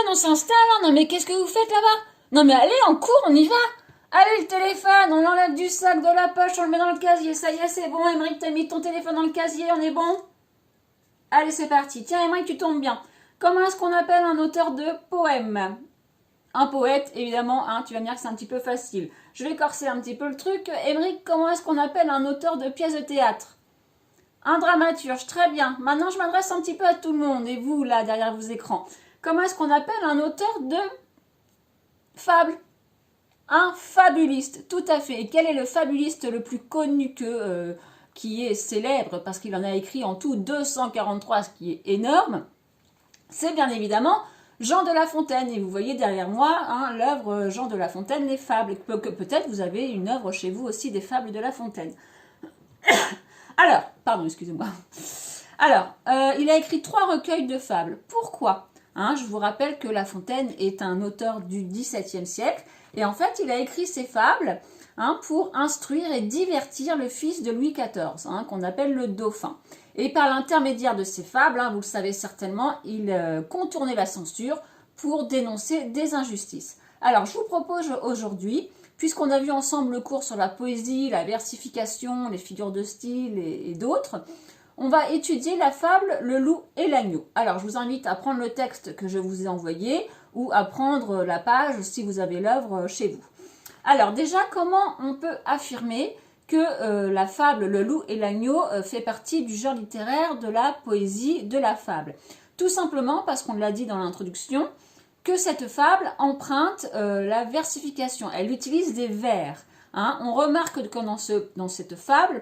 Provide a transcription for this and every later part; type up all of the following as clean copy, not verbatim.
on s'installe, hein. Non mais qu'est-ce que vous faites là-bas? Non mais allez, en cours, on y va. Allez, le téléphone, on l'enlève du sac, de la poche, on le met dans le casier. Ça y est, c'est bon, Émeric, t'as mis ton téléphone dans le casier, on est bon? Allez, c'est parti. Tiens, Émeric, tu tombes bien. Comment est-ce qu'on appelle un auteur de poème? Un poète, évidemment, hein, tu vas me dire que c'est un petit peu facile. Je vais corser un petit peu le truc. Émeric, comment est-ce qu'on appelle un auteur de pièces de théâtre? Un dramaturge, très bien. Maintenant, je m'adresse un petit peu à tout le monde, et vous, là, derrière vos écrans. Comment est-ce qu'on appelle un auteur de fable? Un fabuliste, tout à fait. Et quel est le fabuliste le plus connu qui est célèbre, parce qu'il en a écrit en tout 243, ce qui est énorme? C'est bien évidemment Jean de La Fontaine. Et vous voyez derrière moi hein, l'œuvre Jean de La Fontaine, les fables. Peut-être vous avez une œuvre chez vous aussi des fables de La Fontaine. Alors, pardon, excusez-moi. Alors, il a écrit 3 recueils de fables. Pourquoi hein, je vous rappelle que La Fontaine est un auteur du XVIIe siècle. Et en fait, il a écrit ces fables hein, pour instruire et divertir le fils de Louis XIV, hein, qu'on appelle le dauphin. Et par l'intermédiaire de ces fables, hein, vous le savez certainement, il contournait la censure pour dénoncer des injustices. Alors, je vous propose aujourd'hui, puisqu'on a vu ensemble le cours sur la poésie, la versification, les figures de style et d'autres, on va étudier la fable Le loup et l'agneau. Alors, je vous invite à prendre le texte que je vous ai envoyé ou à prendre la page si vous avez l'œuvre chez vous. Alors, déjà, comment on peut affirmer que la fable Le loup et l'agneau fait partie du genre littéraire de la poésie de la fable? Tout simplement parce qu'on l'a dit dans l'introduction, que cette fable emprunte la versification. Elle utilise des vers. Hein. On remarque que dans cette fable,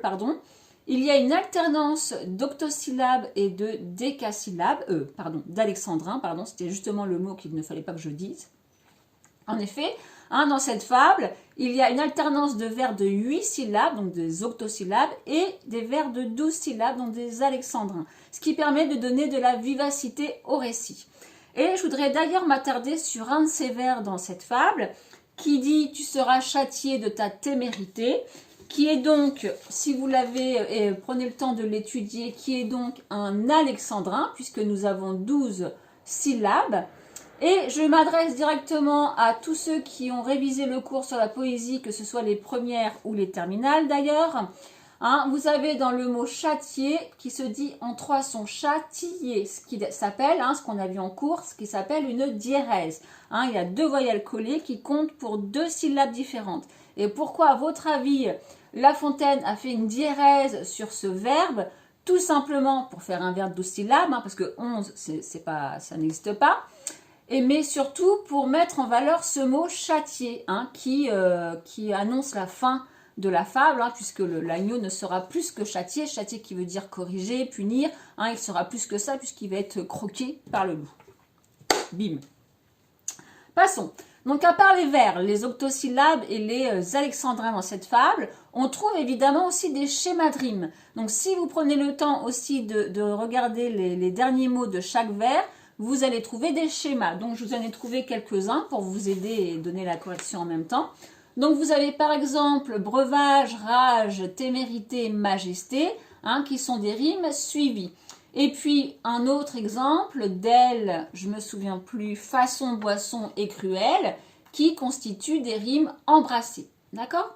il y a une alternance d'octosyllabes et de décasyllabes, d'alexandrin, c'était justement le mot qu'il ne fallait pas que je dise. En effet, hein, dans cette fable, il y a une alternance de vers de 8 syllabes, donc des octosyllabes, et des vers de 12 syllabes, donc des alexandrins, ce qui permet de donner de la vivacité au récit. Et je voudrais d'ailleurs m'attarder sur un de ces vers dans cette fable, qui dit « Tu seras châtié de ta témérité », qui est donc, si vous l'avez, prenez le temps de l'étudier, qui est donc un alexandrin, puisque nous avons 12 syllabes. Et je m'adresse directement à tous ceux qui ont révisé le cours sur la poésie, que ce soit les premières ou les terminales d'ailleurs. Hein, vous avez dans le mot châtier qui se dit en 3 sons châtillé, ce qui s'appelle, hein, ce qu'on a vu en cours, ce qui s'appelle une diérèse. Hein, il y a 2 voyelles collées qui comptent pour 2 syllabes différentes. Et pourquoi, à votre avis, La Fontaine a fait une diérèse sur ce verbe? Tout simplement pour faire un verbe 12 syllabes, hein, parce que 11, ça n'existe pas. Mais surtout pour mettre en valeur ce mot châtier, hein, qui annonce la fin de la fable, hein, puisque l'agneau ne sera plus que châtié, châtié qui veut dire corriger, punir, hein, il sera plus que ça puisqu'il va être croqué par le loup. Bim. Passons. Donc à part les vers, les octosyllabes et les alexandrins dans cette fable, on trouve évidemment aussi des schémas de rimes. Donc si vous prenez le temps aussi de regarder les derniers mots de chaque vers, vous allez trouver des schémas. Donc je vous en ai trouvé quelques-uns pour vous aider et donner la correction en même temps. Donc vous avez par exemple breuvage, rage, témérité, majesté, hein, qui sont des rimes suivies. Et puis un autre exemple d'elle, je me souviens plus, façon, boisson et cruelle, qui constituent des rimes embrassées. D'accord?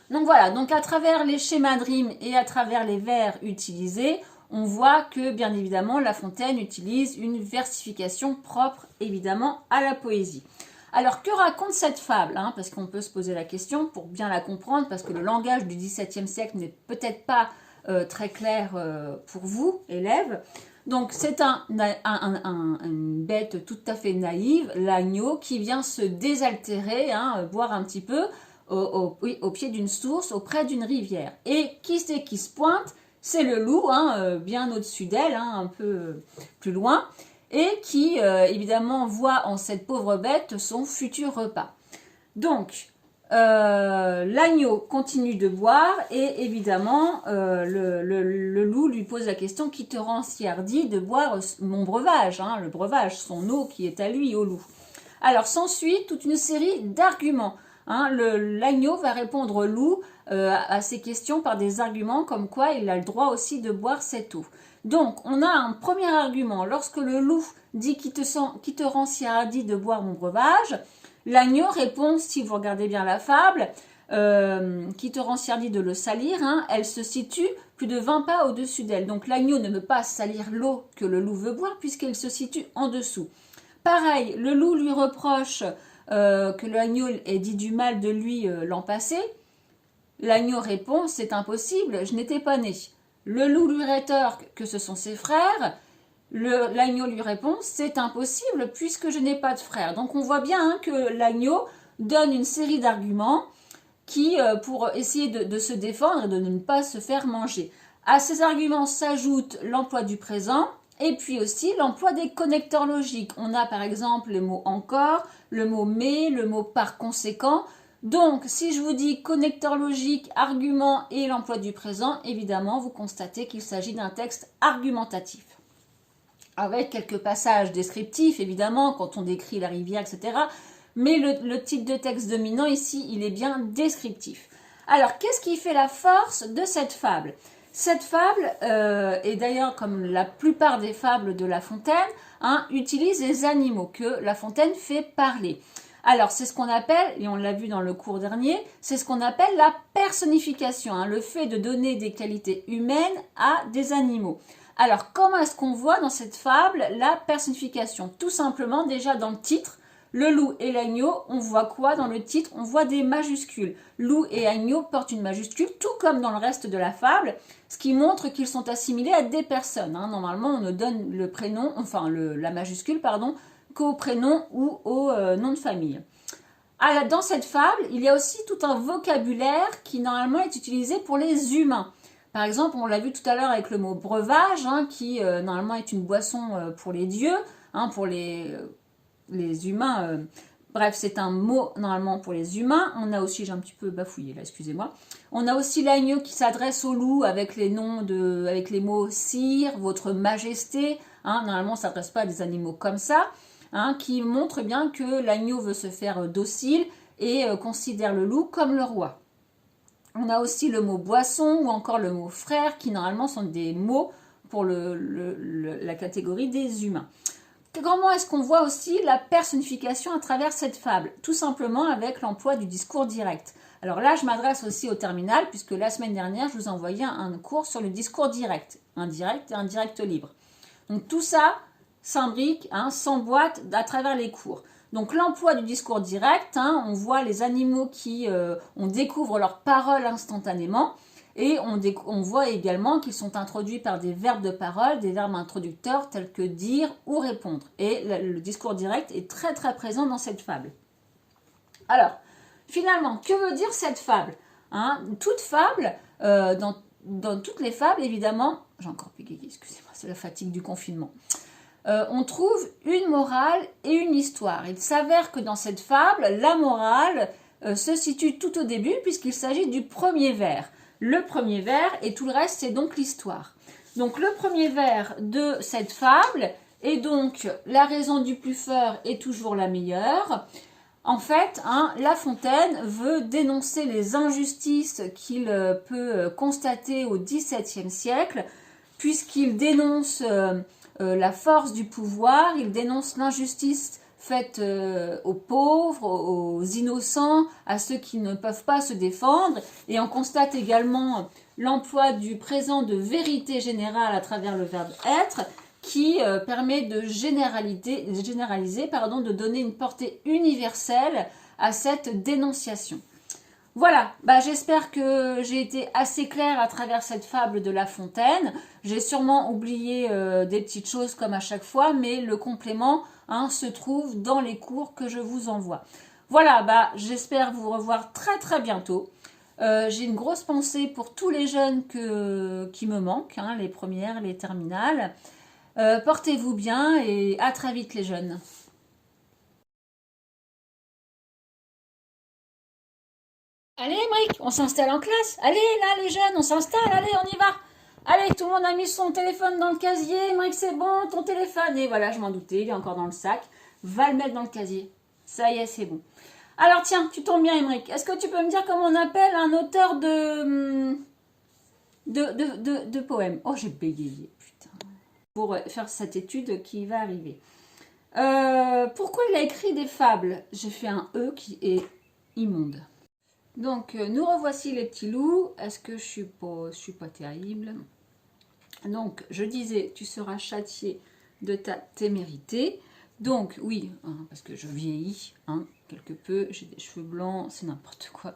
Donc voilà, donc à travers les schémas de rimes et à travers les vers utilisés, on voit que bien évidemment La Fontaine utilise une versification propre évidemment à la poésie. Alors que raconte cette fable hein, parce qu'on peut se poser la question pour bien la comprendre, parce que le langage du XVIIe siècle n'est peut-être pas très clair pour vous, élèves. Donc c'est une bête tout à fait naïve, l'agneau, qui vient se désaltérer, hein, boire un petit peu au pied d'une source, auprès d'une rivière. Et qui c'est qui se pointe? C'est le loup, hein, bien au-dessus d'elle, hein, un peu plus loin, et qui évidemment voit en cette pauvre bête son futur repas. Donc, l'agneau continue de boire et évidemment le loup lui pose la question: qui te rend si hardi de boire mon breuvage, hein, le breuvage, son eau qui est à lui, au loup. Alors s'ensuit toute une série d'arguments. Hein, l'agneau va répondre au loup à ces questions par des arguments comme quoi il a le droit aussi de boire cette eau. Donc, on a un premier argument. Lorsque le loup dit qui te rend si hardi de boire mon breuvage, l'agneau répond, si vous regardez bien la fable, qui te rend si hardi de le salir, hein, elle se situe plus de 20 pas au-dessus d'elle. Donc, l'agneau ne veut pas salir l'eau que le loup veut boire puisqu'elle se situe en dessous. Pareil, le loup lui reproche que l'agneau ait dit du mal de lui l'an passé. L'agneau répond, c'est impossible, je n'étais pas né. Le loup lui rétorque que ce sont ses frères. L'agneau lui répond, c'est impossible puisque je n'ai pas de frères. Donc on voit bien hein, que l'agneau donne une série d'arguments qui, pour essayer de se défendre et de ne pas se faire manger. À ces arguments s'ajoute l'emploi du présent et puis aussi l'emploi des connecteurs logiques. On a par exemple le mot encore, le mot mais, le mot par conséquent. Donc, si je vous dis connecteur logique, argument et l'emploi du présent, évidemment, vous constatez qu'il s'agit d'un texte argumentatif. Avec quelques passages descriptifs, évidemment, quand on décrit la rivière, etc. Mais le type de texte dominant ici, il est bien descriptif. Alors, qu'est-ce qui fait la force de cette fable? Cette fable, et d'ailleurs comme la plupart des fables de La Fontaine, hein, utilise les animaux que La Fontaine fait parler. Alors, c'est ce qu'on appelle, et on l'a vu dans le cours dernier, c'est ce qu'on appelle la personnification, hein, le fait de donner des qualités humaines à des animaux. Alors, comment est-ce qu'on voit dans cette fable la personnification? Tout simplement, déjà dans le titre, le loup et l'agneau, on voit quoi dans le titre? On voit des majuscules. Loup et agneau portent une majuscule, tout comme dans le reste de la fable, ce qui montre qu'ils sont assimilés à des personnes. Hein. Normalement, on ne donne le prénom, enfin la majuscule, pardon, qu'au prénom ou au nom de famille. Alors, dans cette fable, il y a aussi tout un vocabulaire qui normalement est utilisé pour les humains. Par exemple, on l'a vu tout à l'heure avec le mot breuvage, hein, qui normalement est une boisson pour les dieux, hein, pour les humains. Bref, c'est un mot normalement pour les humains. On a aussi, j'ai un petit peu bafouillé là, excusez-moi. On a aussi l'agneau qui s'adresse au loup avec les mots sire, votre majesté. Hein, normalement, on ne s'adresse pas à des animaux comme ça. Hein, qui montre bien que l'agneau veut se faire docile et considère le loup comme le roi. On a aussi le mot boisson ou encore le mot frère qui normalement sont des mots pour la catégorie des humains. Comment est-ce qu'on voit aussi la personnification à travers cette fable? Tout simplement avec l'emploi du discours direct. Alors là, je m'adresse aussi au terminal puisque la semaine dernière, je vous ai envoyé un cours sur le discours direct, indirect et indirect libre. Donc tout ça s'imbrique, hein, s'emboîte à travers les cours. Donc l'emploi du discours direct, hein, on voit les animaux qui, on découvre leurs paroles instantanément et on voit également qu'ils sont introduits par des verbes de parole, des verbes introducteurs tels que dire ou répondre. Et le discours direct est très très présent dans cette fable. Alors, finalement, que veut dire cette fable? Hein, toute fable, dans toutes les fables, évidemment, j'ai encore bégayé, excusez-moi, c'est la fatigue du confinement. On trouve une morale et une histoire. Il s'avère que dans cette fable, la morale se situe tout au début puisqu'il s'agit du premier vers. Le premier vers et tout le reste, c'est donc l'histoire. Donc le premier vers de cette fable est donc la raison du plus fort est toujours la meilleure. En fait, hein, La Fontaine veut dénoncer les injustices qu'il peut constater au XVIIe siècle puisqu'il dénonce la force du pouvoir, il dénonce l'injustice faite aux pauvres, aux innocents, à ceux qui ne peuvent pas se défendre. Et on constate également l'emploi du présent de vérité générale à travers le verbe être, qui permet de généraliser, de donner une portée universelle à cette dénonciation. Voilà, j'espère que j'ai été assez claire à travers cette fable de La Fontaine. J'ai sûrement oublié des petites choses comme à chaque fois, mais le complément se trouve dans les cours que je vous envoie. Voilà, j'espère vous revoir très très bientôt. J'ai une grosse pensée pour tous les jeunes qui me manquent, hein, les premières, les terminales. Portez-vous bien et à très vite les jeunes. Allez, Émeric, on s'installe en classe. Allez, là, les jeunes, on s'installe. Allez, on y va. Allez, tout le monde a mis son téléphone dans le casier. Émeric, c'est bon, ton téléphone. Et voilà, je m'en doutais, il est encore dans le sac. Va le mettre dans le casier. Ça y est, c'est bon. Alors, tiens, tu tombes bien, Émeric. Est-ce que tu peux me dire comment on appelle un auteur de poèmes? Oh, j'ai bégayé. Putain. pour faire cette étude qui va arriver. Pourquoi il a écrit des fables? J'ai fait un E qui est immonde. Donc, nous revoici les petits loups. Est-ce que je suis pas terrible? Donc, je disais, tu seras châtié de ta témérité. Donc, oui, hein, parce que je vieillis, hein, quelque peu, j'ai des cheveux blancs, c'est n'importe quoi.